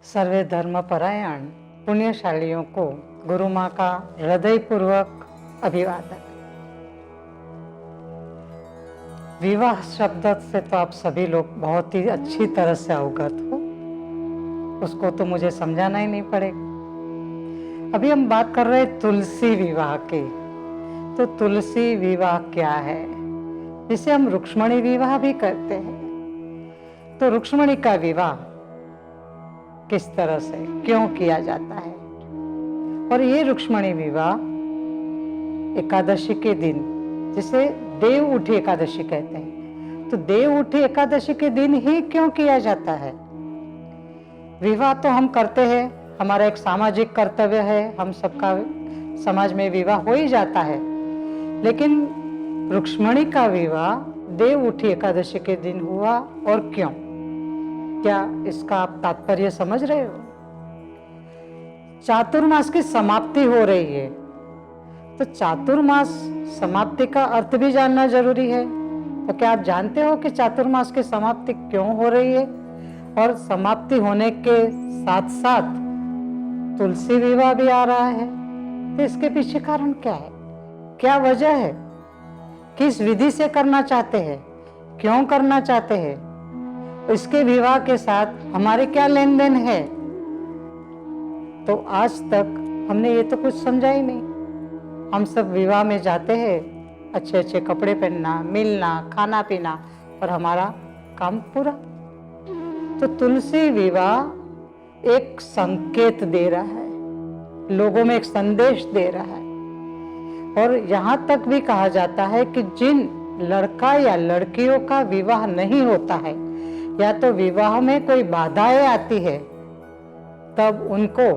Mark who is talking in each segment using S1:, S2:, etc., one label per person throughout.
S1: सर्वे धर्मपरायण पुण्यशालियों को गुरु माँ का हृदयपूर्वक अभिवादन। विवाह शब्द से तो आप सभी लोग बहुत ही अच्छी तरह से अवगत हो, उसको तो मुझे समझाना ही नहीं पड़ेगा। अभी हम बात कर रहे हैं तुलसी विवाह की। तो तुलसी विवाह क्या है, जिसे हम रुक्मिणी विवाह भी करते हैं। तो रुक्मिणी का विवाह किस तरह से क्यों किया जाता है, और ये रुक्मिणी विवाह एकादशी के दिन, जिसे देव उठी एकादशी कहते हैं, तो देव उठी एकादशी के दिन ही क्यों किया जाता है। विवाह तो हम करते हैं, हमारा एक सामाजिक कर्तव्य है, हम सबका समाज में विवाह हो ही जाता है। लेकिन रुक्मिणी का विवाह देव उठी एकादशी के दिन हुआ, और क्यों, क्या इसका आप तात्पर्य समझ रहे हो। चातुर्मास की समाप्ति हो रही है, तो चातुर्मास समाप्ति का अर्थ भी जानना जरूरी है। तो क्या आप जानते हो कि चातुर्मास की समाप्ति क्यों हो रही है, और समाप्ति होने के साथ साथ तुलसी विवाह भी आ रहा है। तो इसके पीछे कारण क्या है, क्या वजह है, किस विधि से करना चाहते हैं, क्यों करना चाहते हैं, इसके विवाह के साथ हमारे क्या लेन देन है। तो आज तक हमने ये तो कुछ समझा ही नहीं। हम सब विवाह में जाते हैं, अच्छे अच्छे कपड़े पहनना, मिलना, खाना पीना, और हमारा काम पूरा। तो तुलसी विवाह एक संकेत दे रहा है, लोगों में एक संदेश दे रहा है। और यहाँ तक भी कहा जाता है कि जिन लड़का या लड़कियों का विवाह नहीं होता है, या तो विवाह में कोई बाधाएं आती है, तब उनको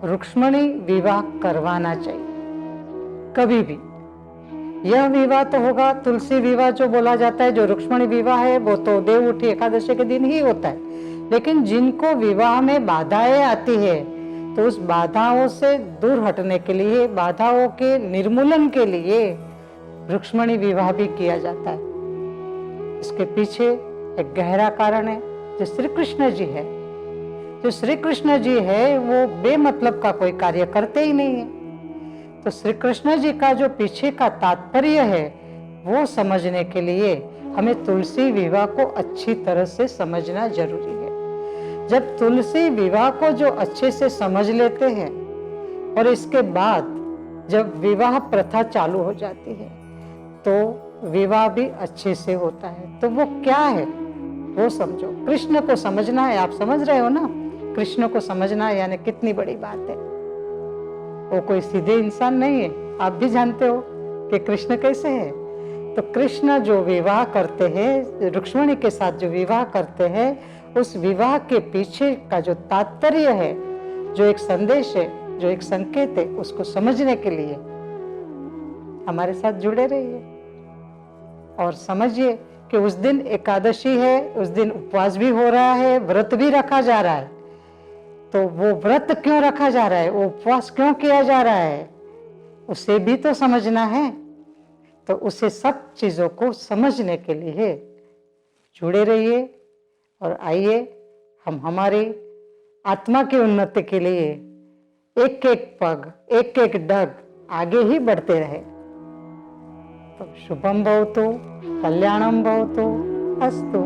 S1: रुक्मिणी विवाह करवाना चाहिए। कभी भी यह विवाह तो होगा, तुलसी विवाह जो बोला जाता है, जो रुक्मिणी विवाह है, वो तो देव उठी एकादशी के दिन ही होता है। लेकिन जिनको विवाह में बाधाएं आती है, तो उस बाधाओं से दूर हटने के लिए, बाधाओं के निर्मूलन के लिए रुक्मिणी विवाह भी किया जाता है। इसके पीछे एक गहरा कारण है, जो श्री कृष्ण जी है। जो श्री कृष्ण जी है वो बेमतलब का कोई कार्य करते ही नहीं है। तो श्री कृष्ण जी का जो पीछे का तात्पर्य है, वो समझने के लिए हमें तुलसी विवाह को अच्छी तरह से समझना जरूरी है। जब तुलसी विवाह को जो अच्छे से समझ लेते हैं, और इसके बाद जब विवाह प्रथा चालू हो जाती है, तो विवाह भी अच्छे से होता है। तो वो क्या है वो समझो। कृष्ण को समझना है, आप समझ रहे हो ना, कृष्ण को समझना यानी कितनी बड़ी बात है। वो कोई सीधे इंसान नहीं है, आप भी जानते हो कि कृष्ण कैसे है। तो कृष्ण जो विवाह करते हैं, रुक्मिणी के साथ जो विवाह करते हैं, उस विवाह के पीछे का जो तात्पर्य है, जो एक संदेश है, जो एक संकेत है, उसको समझने के लिए हमारे साथ जुड़े रहिए और समझिए कि उस दिन एकादशी है, उस दिन उपवास भी हो रहा है, व्रत भी रखा जा रहा है। तो वो व्रत क्यों रखा जा रहा है, वो उपवास क्यों किया जा रहा है, उसे भी तो समझना है। तो उसे सब चीजों को समझने के लिए जुड़े रहिए, और आइए हम हमारी आत्मा की उन्नति के लिए एक एक पग, एक एक डग आगे ही बढ़ते रहे। तो शुभम भवतु, कल्याणम भवतु, अस्तु।